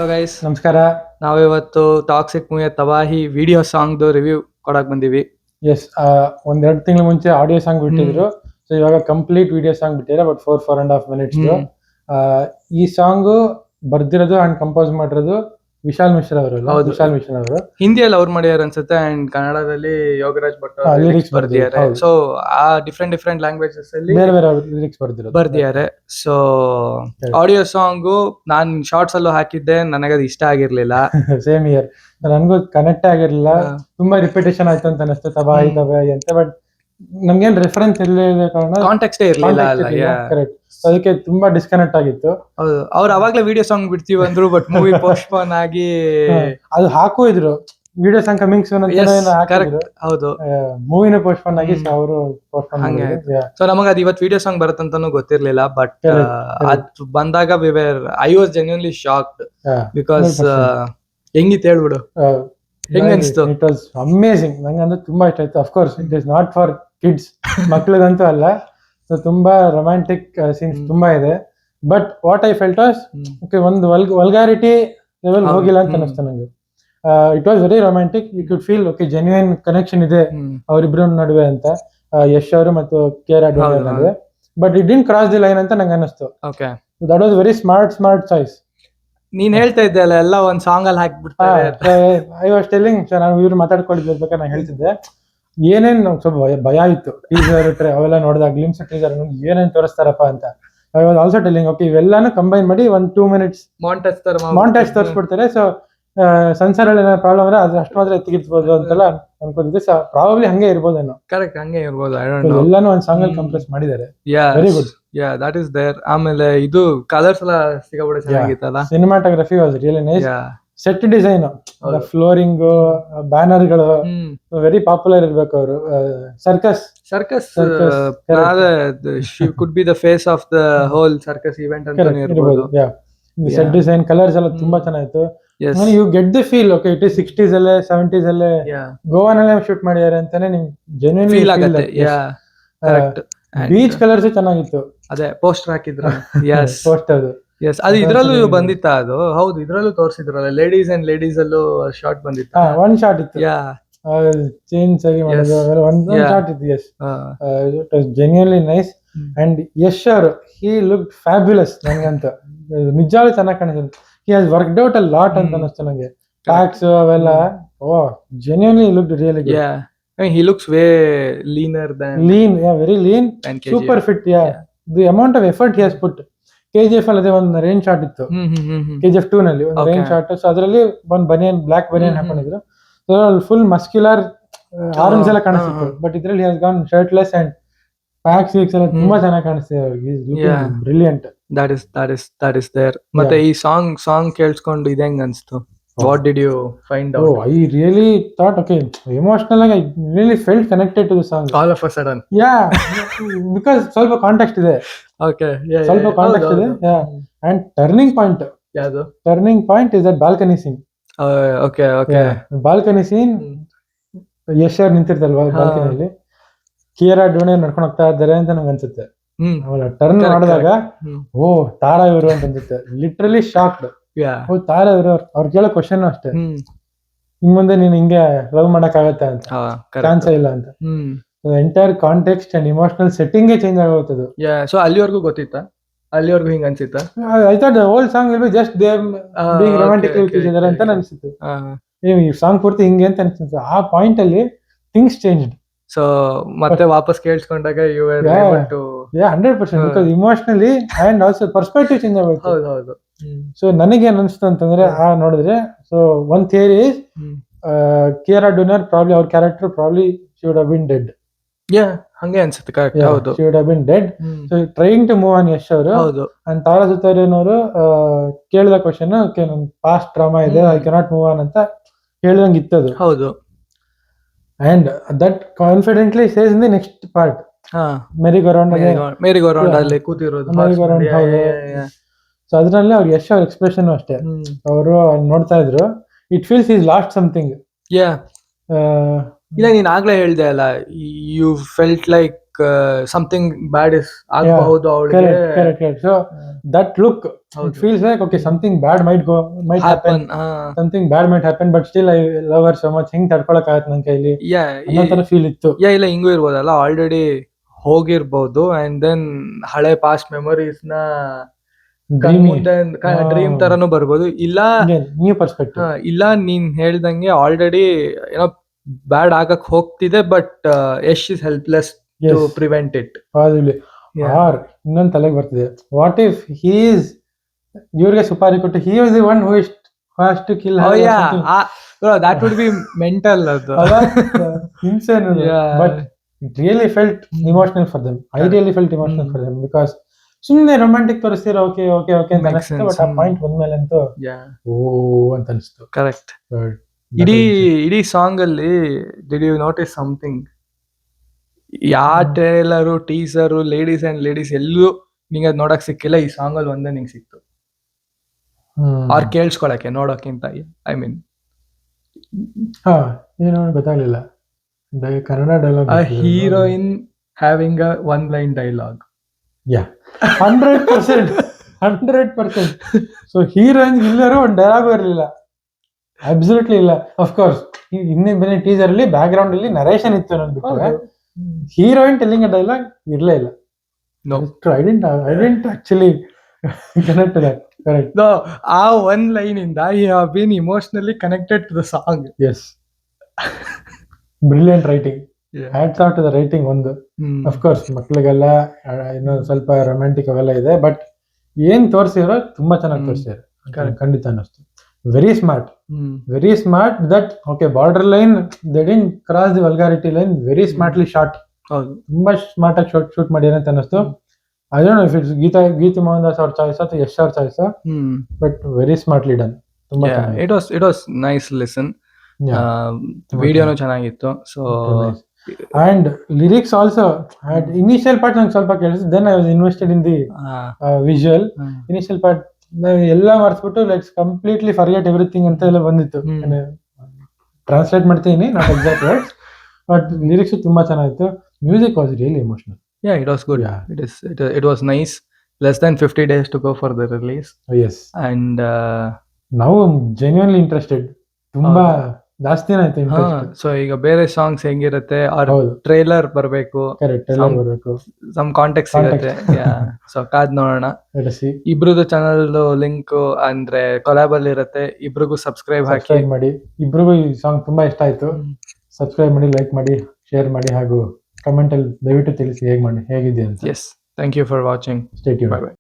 Hello guys, ನಮಸ್ಕಾರ. ನಾವಿವತ್ತು toxic ಮೂವಿಯ ತಬಾಹಿ video ಸಾಂಗ್ದು review ಕೊಡಕ್ ಬಂದಿವಿ. ಎಸ್, ಒಂದೆರಡು ತಿಂಗಳ ಮುಂಚೆ ಆಡಿಯೋ ಸಾಂಗ್ ಬಿಟ್ಟಿದ್ರು. ಸೊ ಇವಾಗ ಕಂಪ್ಲೀಟ್ ವಿಡಿಯೋ ಸಾಂಗ್ ಬಿಟ್ಟಿದ್ದಾರೆ. But 4.5 minutes. ಈ ಸಾಂಗ್ ಬರ್ದಿರೋದು ಅಂಡ್ ಕಂಪೋಸ್ ಮಾಡಿರೋದು ವಿಶಾಲ್ ಮಿಶ್ರಾ ಅವರು. ವಿಶಾಲ್ ಮಿಶ್ರಾ ಅವರು ಹಿಂದಿಯಲ್ಲಿ ಅವ್ರು ಮಾಡ್ಯಾರ ಅನ್ಸುತ್ತೆ, ಅಂಡ್ ಕನ್ನಡದಲ್ಲಿ ಯೋಗರಾಜ್ ಭಟ್ ಲಿರಿಕ್ಸ್ ಬರ್ದಿದ್ದಾರೆ. ಸೊ ಆ ಡಿಫ್ರೆಂಟ್ ಲ್ಯಾಂಗ್ವೇಜಸ್ ಅಲ್ಲಿ ಬೇರೆ ಬೇರೆ ಲಿರಿಕ್ಸ್ ಬರ್ದಿದ್ದಾರೆ. ಸೊ ಆಡಿಯೋ ಸಾಂಗು ನಾನ್ ಶಾರ್ಟ್ಸ್ ಅಲ್ಲೂ ಹಾಕಿದ್ದೆ, ನನಗದು ಇಷ್ಟ ಆಗಿರ್ಲಿಲ್ಲ. ಸೇಮ್ ಇಯರ್, ನನ್ಗೂ ಕನೆಕ್ಟ್ ಆಗಿರ್ಲಿಲ್ಲ. ತುಂಬಾ ರಿಪಿಟೇಷನ್ ಆಯ್ತು ಅಂತ ಅನಿಸ್ತು, ತಬಾಹಿ ಅಂತ. ಬಟ್ ನಮ್ಗೇನ್ ರೆಫರೆನ್ಸ್ ಇರಲಿಲ್ಲ ಕಾರಣ ಕಾಂಟೆಕ್ಸ್ಟ್ ಇರ್ಲಿಲ್ಲ. ಕರೆಕ್ಟ್, ಅದಕ್ಕೆ ತುಂಬಾ ಡಿಸ್ಕನೆಕ್ಟ್ ಆಗಿತ್ತು. ಹೌದು, ಅವ್ರು ಅವಾಗ್ಲೇ ವಿಡಿಯೋ ಸಾಂಗ್ ಬಿಡ್ತೀವಿ ಅಂದ್ರು, ಬಟ್ ಮೂವಿ ಪೋಸ್ಟ್ಪೋನ್ ಆಗಿ ಅದು ಹಾಕೂ ಇದ್ರು. ವಿಡಿಯೋ ಸಾಂಗ್ ಕಮಿಂಗ್ ಸೂನ್ ಅಂತ ಹೌದು, ಮೂವಿನ ಪೋಸ್ಟ್ಪೋನ್ ಆಗಿ ಅವರು ಪೋಸ್ಟ್ಪೋನ್ ಮಾಡಿದ್ರು. ಸೊ ನಮಗ ಅದು ಇವತ್ತು ವಿಡಿಯೋ ಸಾಂಗ್ ಬರುತ್ತಂತಾನು ಗೊತ್ತಿರ್ಲಿಲ್ಲ. ಬಟ್ ಅದ್ ಬಂದಾಗ I was genuinely shocked because ಹೆಂಗಿತ್ತು ಹೇಳ್ಬಿಡು, ಹೆಂಗ್ ಅನ್ಸ್ತು? It was amazing. ನಂಗೆ ಅಂದ್ರೆ ತುಂಬಾ ಇಷ್ಟ ಆಯ್ತು. Of course it is not for kids, ಮಕ್ಳಿಗಂತೂ ಅಲ್ಲ. ಸೊ ತುಂಬಾ ರೊಮ್ಯಾಂಟಿಕ್ ಸೀನ್ಸ್ ತುಂಬಾ ಇದೆ. But what I felt was okay, ಒಂದು ವಲ್ಗಾರಿಟಿ ಲೆವೆಲ್ ಹೋಗಿಲ್ಲ ಅಂತ ಅನಿಸ್ತು ನಂಗೆ. It was very romantic. You could feel okay, genuine connection ಇದೆ ಅವರಿಬ್ರು ನಡುವೆ ಅಂತ, ಯಶ್ ಅವರು ಮತ್ತು ಕಿಯಾರಾ ಅಡ್ವಾಣಿಯವರ ನಡುವೆ. But it didn't cross the line ಅಂತ ನಂಗೆ ಅನಿಸ್ತು. That was very smart choice. ನೀನ್ ಹೇಳ್ತಾ ಇದ್ದೆ ಅಲ್ಲ, ಎಲ್ಲ ಒಂದ್ ಸಾಂಗ್ ಅಲ್ಲಿ ಹಾಕ್ಬಿಡ್ತಾರೆ. ಐ ವಾಸ್ ಟೆಲ್ಲಿಂಗ್, ನಾನು ಇವ್ರು ಮಾತಾಡ್ಕೊಂಡಿರ್ಬೇಕಾದ್ರೆ ನಾನು ಹೇಳ್ತಿದ್ದೆ ಏನೇನ್ ಸ್ವಲ್ಪ ಭಯ ಇತ್ತು. ಟೀಸರ್ ಅವೆಲ್ಲ ನೋಡಿದಾಗ ಗ್ಲಿಮ್ಸ್ ಟೀಸರ್ ಏನೇನ್ ತೋರಿಸ್ತಾರಪ್ಪ ಅಂತ. I was also telling okay, ಇವೆಲ್ಲಾನು ಕಂಬೈನ್ ಮಾಡಿ 1-2 minutes ಮಾಂಟೇಜ್ ತೋರಿಸ್ಬಿಡ್ತಾರೆ. ಸೊ ಸೆನ್ಸರ್ ಅಲ್ಲಿ ಏನೋ ಪ್ರಾಬ್ಲಮ್ ಅಂದ್ರೆ ಅದು ಅಷ್ಟು ಮಾತ್ರ ಎತ್ತಿಗಿರ್ಬೋದು ಅಂತೆಲ್ಲ ಅನ್ಕೋತಿದ್ದೆ. ಸೊ ಪ್ರಾಬಬ್ಲಿ ಹಂಗೆ ಇರ್ಬೋದೇನೋ. ಕರೆಕ್ಟ್, ಹಂಗೆ ಇರ್ಬೋದು. ಎಲ್ಲಾನು ಒಂದ್ ಸಾಂಗ್ ಅಲ್ಲಿ ಕಂಪ್ರೆಸ್ ಮಾಡಿದ್ದಾರೆ. Very good. That is there. ಆಮೇಲೆ ಇದು ಕಲರ್ಸ್ ಎಲ್ಲ ಸಿಗಬಿಡ ಚೆನ್ನಾಗಿತ್ತಲ್ಲ. Cinematography was really nice. Set design, flooring, ಬ್ಯಾನರ್ಗಳು ವೆರಿ ಪಾಪ್ಯುಲರ್ ಇರ್ಬೇಕು. ಅವರು circus could be the face of the whole circus event ಅಂತ ಇರ್ಬೋದು. ಸೆಟ್ ಡಿಸೈನ್, ಕಲರ್ಸ್ ಎಲ್ಲ ತುಂಬಾ ಚೆನ್ನಾಗಿತ್ತು. You get the feel okay, it is 60s ಅಲ್ಲೇ 70s ಅಲ್ಲೇ ಗೋವಾನಲ್ಲೇ ಶೂಟ್ ಮಾಡಿದ್ದಾರೆ ಅಂತಾನೆ ನಿಮ್ಗೆ ಜೆನ್ಯೂನ್ ಫೀಲ್ ಆಗುತ್ತೆ. ಬೀಚ್ ಕಲರ್ಸ್ ಚೆನ್ನಾಗಿತ್ತು. ಅದೇ ಪೋಸ್ಟರ್ ಹಾಕಿದ್ರು. ಪೋಸ್ಟರ್ ಅದು ಇದ್ರಲ್ಲೂ ಬಂದಿತ್ತ? ಅದು ಹೌದು, ಇದ್ರಲ್ಲೂ ತೋರಿಸಿದ್ರಲ್ಲ, ಲೇಡೀಸ್ ಅಲ್ಲೂ ಶಾರ್ಟ್ ಬಂದಿತ್ತ. ಒಂದ್ ಶಾರ್ಟ್ ಇತ್ತು, ಚೇಂಜ್ ಆಗಿ ಮಾಡೋದು ಒಂದ್ ಶಾರ್ಟ್ ಇತ್ತು. Yes, it was genuinely nice. And Yash ಅವರು ಹಿ ಲುಕ್ಡ್ ಫ್ಯಾಬ್ಯುಲಸ್. ನಂಗಂತ ನಿಜವಾಗ್ಲೂ ಚೆನ್ನಾಗಿ ಕಾಣಿಸ್ತು. He has worked out a lot ಅಂತ ಅನಿಸ್ತು ನಂಗೆ. ಪ್ಯಾಕ್ಸ್ ಅವೆಲ್ಲ genuinely looked really good. He looks way leaner than very lean, super fit. The amount of effort he has put. KGF ಅಲ್ಲಿ ಅದೇ ಒಂದು ರೇಂಜ್ ಶಾಟ್ ಇತ್ತು. KGF 2 ನಲ್ಲಿ ಒಂದು ರೇಂಜ್ ಶಾಟ್. ಸೊ ಅದರಲ್ಲಿ ಒಂದು ಬ್ಲಾಕ್ ಬನಿಯನ್ ಹಾಕೊಂಡಿದ್ರು. ಸೊ ಫುಲ್ ಮಸ್ಕ್ಯುಲರ್ ಆರ್ಮ್ಸ್ ಎಲ್ಲ ಕಾಣಿಸ್ತಿತ್ತು. ಬಟ್ ಇದ್ರಲ್ಲಿ has gone shirtless and packs ಎಲ್ಲ ತುಂಬಾ ಚೆನ್ನಾಗಿ ಕಾಣಿಸ್ತಿದೆ. ಬ್ರಿಲಿಯಂಟ್. That is there. ಮತ್ತೆ ಈ ಸಾಂಗ್ ಕೇಳಿಸ್ಕೊಂಡು ಇದು ಹೆಂಗ್ ಅನ್ಸ್ತು? What did you find out? Oh, I really thought, okay, emotionally I really felt connected to the song. All of a sudden. Yeah, because ಸ್ವಲ್ಪ ಕಾಂಟೆಕ್ಸ್ಟ್ ಇದೆ. Okay, ಸ್ವಲ್ಪ context ಇದೆ. And turning point. ಯಾವುದು? Turning point is that balcony scene. Okay. Balcony scene. Yash ಅವ್ರು ನಿಂತಿರ್ತಾರಲ್ವಾ ಬಾಲ್ಕನಿಯಲ್ಲಿ, ಕಿಯಾರಾ ಅಡ್ವಾಣಿಯವ್ರು ನಡ್ಕೊಂಡು ಹೋಗ್ತಾ ಇದ್ದಾರೆ ಅಂತ ನಂಗೆ ಅನ್ಸುತ್ತೆ. ಅವಳ ಟರ್ನ್ ಮಾಡಿದಾಗ ಓ ತಾರಾ ಇವರು ಅಂತ ಅನ್ಸುತ್ತೆ. Literally shocked. ತಾರಾ ಇವರು ಅವ್ರು ಕೇಳೋ ಕ್ವಶನ್ ಅಷ್ಟೇ, ಇನ್ ಮುಂದೆ ನೀನ್ ಹಿಂಗೆ ಲವ್ ಮಾಡಕ್ ಆಗತ್ತೆ ಅಂತ, ಚಾನ್ಸ್ ಇಲ್ಲ ಅಂತ. Entire context and emotional setting change ಆಗೋಗ್ತದೆ. ಸೊ ಅಲ್ಲಿವರೆಗೂ ಗೊತ್ತಿತ್ತಾ? ಅಲ್ಲಿವರೆಗೂ ಹಿಂಗ ಅನ್ಸಿತ್ತ? I thought the whole song will be just them being romantic with each other ಅಂತ ಅನ್ಸುತ್ತೆ. ಈ ಸಾಂಗ್ ಪೂರ್ತಿ ಹಿಂಗೆ ಅಂತ ಅನ್ಸುತ್ತೆ. ಆ ಪಾಯಿಂಟ್ ಅಲ್ಲಿ ಥಿಂಗ್ಸ್ ಚೇಂಜ್ಡ್. ಸೊ ಮತ್ತೆ ವಾಪಸ್ ಕೇಳಿಸ್ಕೊಂಡಾಗ you were able to 100% because emotionally and also perspective change ಆಗುತ್ತೆ. ಹೌದು. ಸೊ ನನಗೆ ಏನ್ ಅನಿಸ್ತು ಅಂತಂದ್ರೆ ನೋಡಿದ್ರೆ, so one theory is Kiara ಅಡ್ವಾಣಿಯವ್ರು ಪ್ರಾಬ್ಲಿ ಅವ್ರ character probably she would have been dead. ಹಂಗೆ ಅನ್ಸುತ್ತೆ. ಕರೆಕ್ಟ್, ಹೌದು. She would have been dead. So trying to move on Yash ಅವರು. ಅಂಡ್ ತಾರಾ ಸುತಾರಿಯನ್ ಅವರು ಕೇಳಿದ ಕ್ವಶನ್, ಓಕೆ ನನ್ ಪಾಸ್ಟ್ ಡ್ರಾಮಾ ಇದೆ, ಐ ಕೆನಾಟ್ ಮೂವ್ ಆನ್ ಅಂತ ಹೇಳಿದಂಗೆ ಇತ್ತದು. ಹೌದು. And that confidently says in the next part. Mary go round ಅಲ್ಲಿ ಕೂತಿರೋದು. ಸೊ ಅದ್ರಲ್ಲಿ ಅವ್ರ ಯಶ್ ಅವ್ರ ಎಕ್ಸ್ಪ್ರೆಷನ್ ಅಷ್ಟೇ. ಅವರು ನೋಡ್ತಾ ಇದ್ರು, it feels is last something. ಇಲ್ಲ, ನೀನ್ ಆಗ್ಲೇ ಹೇಳ್ದೆ ಅಲ್ಲ, you felt like something bad is ಆಗಬಹುದು ಅವಳಿಗೆ correct. So that look, it feels like okay, something bad might happen. Something bad might happen, but still I love her so much. ಹಿಂಗ್ ತಡ್ಕೊಳಕ್ ಆಗತ್ತೆ ನನ್ ಕೈಲಿ ಅನ್ನೋ ತರ ಫೀಲ್ ಇತ್ತು. ಇಲ್ಲ ಹಿಂಗೂ ಇರ್ಬೋದಲ್ಲ, ಆಲ್ರೆಡಿ ಹೋಗಿರ್ಬೋದು ಅಂಡ್ ದೆನ್ ಹಳೆ ಪಾಸ್ಟ್ ಮೆಮೊರೀಸ್ ನ ಡ್ರೀಮ್ ತರನು ಬರ್ಬೋದು. ಇಲ್ಲ ನ್ಯೂ ಪರ್ಸ್ಪೆಕ್ಟಿವ್, ಇಲ್ಲ ನೀನ್ ಹೇಳ್ದಂಗೆ ಆಲ್ರೆಡಿ ಏನೋ ಬ್ಯಾಡ್ ಆಗಕ್ ಹೋಗ್ತಿದೆ, but Yash is helpless to prevent it. Or ಇನ್ನೊಂದ್ ತಲೆಗೆ ಬರ್ತಿದೆ, ವಾಟ್ ಇಫ್ ಹಿ ಇಸ್ ಇವ್ರಿಗೆ ಸುಪಾರಿ ಕೊಟ್ಟು he was the one who has to kill her. Bro, that would be mental. Insane. But it really felt emotional for them. I really felt emotional for them because ಸುಮ್ಮನೆ romantic ತೋರಿಸ್ತೀರ okay ಅಂತ ಅನಿಸ್ತು, but ಆ point ಬಂದ್ಮೇಲೆ ಅಂತೂ ಓ ಅಂತ ಅನಿಸ್ತು. Correct. ಇಡೀ song ಅಲ್ಲಿ ಡಿಡ್ ಯು ನೋಟಿಸ್ ಸಮಥಿಂಗ್? ಯಾವ trailer, teaser, ladies and ladies ಎಲ್ಲೂ ನಿಂಗೆ ಅದ್ ನೋಡಕ್ ಸಿಕ್ಕಿಲ್ಲ. ಈ ಸಾಂಗ್ ಅಲ್ಲಿ ಒಂದೇ ನಿಂಗೆ ಸಿಕ್ತು, ಅವ್ರು ಕೇಳಿಸ್ಕೊಳಕ್ಕೆ, ನೋಡೋಕ್ಕಿಂತ. ಐ ಮೀನ್ ಏನೋ ಗೊತ್ತಾಗ್ಲಿಲ್ಲ. Kannada dialogue, heroine having a one line dialogue. 100%. So heroine ಇಲ್ಲರೂ ಒಂದು ಡೈಲಾಗ್ ಇರಲಿಲ್ಲ, ಅಬ್ಸಲ್ಯೂಟ್ಲಿ ಇಲ್ಲ. ಅಫ್ಕೋರ್ಸ್ ಇನ್ನೇ ಬೇರೆ ಟೀಸರ್ ಅಲ್ಲಿ ಬ್ಯಾಕ್ ಗ್ರೌಂಡ್ ಅಲ್ಲಿ ನರೇಷನ್ ಇತ್ತು ಅನ್ನೋದು, ಹೀರೋಯಿನ್ ಟೆಲ್ಲಿಂಗ್ ಅ ಡೈಲಾಗ್ ಇರ್ಲೇ ಇಲ್ಲ. I didn't actually connect to that. Correct. No, ಆ one line ಇಂದ you have been emotionally connected to the song. Yes. Brilliant writing. Hats off to the writing ಒಂದು. Of course ಮಕ್ಕಳಿಗೆಲ್ಲ ಇನ್ನೂ ಸ್ವಲ್ಪ romantic ಅವೆಲ್ಲ ಇದೆ, but ಏನ್ ತೋರಿಸಿರೋ ತುಂಬಾ ಚೆನ್ನಾಗಿ ತೋರಿಸಿದ್ದಾರೆ, ಖಂಡಿತ ಅನ್ನಿಸ್ತು. Very smart that okay border line they didn't cross the vulgarity line, very smartly shot. ತುಂಬಾ ಸ್ಮಾರ್ಟ್ ಆಗಿ ಶೂಟ್ ಮಾಡಿದ್ದಾರೆ ಅಂತ ಅನಿಸ್ತು. I don't know if it's Geetha Mohan Das ಅವ್ರ ಚಾಯ್ಸ್ ಅಥವಾ ಯಶ್ ಅವ್ರ choice, but very smartly done. ತುಂಬಾ ಇಟ್ ವಾಸ್ ನೈಸ್ ಲಿಸನ್. ವಿಡಿಯೋನು ಚೆನ್ನಾಗಿತ್ತು. So and lyrics also initial part ನಂಗೆ ಸ್ವಲ್ಪ ಕೇಳಿಸ್, then I was invested in the visual. Initial part ಎಲ್ಲ ಮರ್ಸ್ಬಿಟ್ಟು ಲೆಟ್ಸ್ ಕಂಪ್ಲೀಟ್ಲಿ ಫರ್ಗೆಟ್ ಎವ್ರಿಥಿಂಗ್ ಅಂತ ಎಲ್ಲ ಬಂದಿತ್ತು. ಟ್ರಾನ್ಸ್ಲೇಟ್ ಮಾಡ್ತೀನಿ, not exact words, but lyrics ತುಂಬಾ ಚೆನ್ನಾಗಿತ್ತು. Music was really emotional. Yeah, it was good. Yeah. It was nice. Less than 50 days to go for the release. Yes. And now I'm genuinely interested. ತುಂಬಾ ಜಾಸ್ತಿ ಆಯ್ತು interest. So ಈಗ ಬೇರೆ songs ಹೆಂಗಿರುತ್ತೆ, R trailer ಬರಬೇಕು, some context ಸಿಗುತ್ತೆ. So ಕಾದ್ ನೋಡೋಣ. ಇಬ್ರದ್ದು ಚಾನಲ್ ಲಿಂಕ್ ಅಂದ್ರೆ ಕೊಲಾಬ್ ಅಲ್ಲಿ ಇರುತ್ತೆ, ಇಬ್ರಿಗೂ ಸಬ್ಸ್ಕ್ರೈಬ್ ಮಾಡಿ. ಇಬ್ರಿಗೂ ಈ ಸಾಂಗ್ ತುಂಬಾ ಇಷ್ಟ ಆಯ್ತು. ಸಬ್ಸ್ಕ್ರೈಬ್ ಮಾಡಿ, ಲೈಕ್ ಮಾಡಿ, ಶೇರ್ ಮಾಡಿ, ಹಾಗೂ ಕಮೆಂಟ್ ಅಲ್ಲಿ ದಯವಿಟ್ಟು ತಿಳಿಸಿ ಹೇಗಿದೆ ಅಂತ. Yes, thank you for watching. Stay tuned. Bye bye.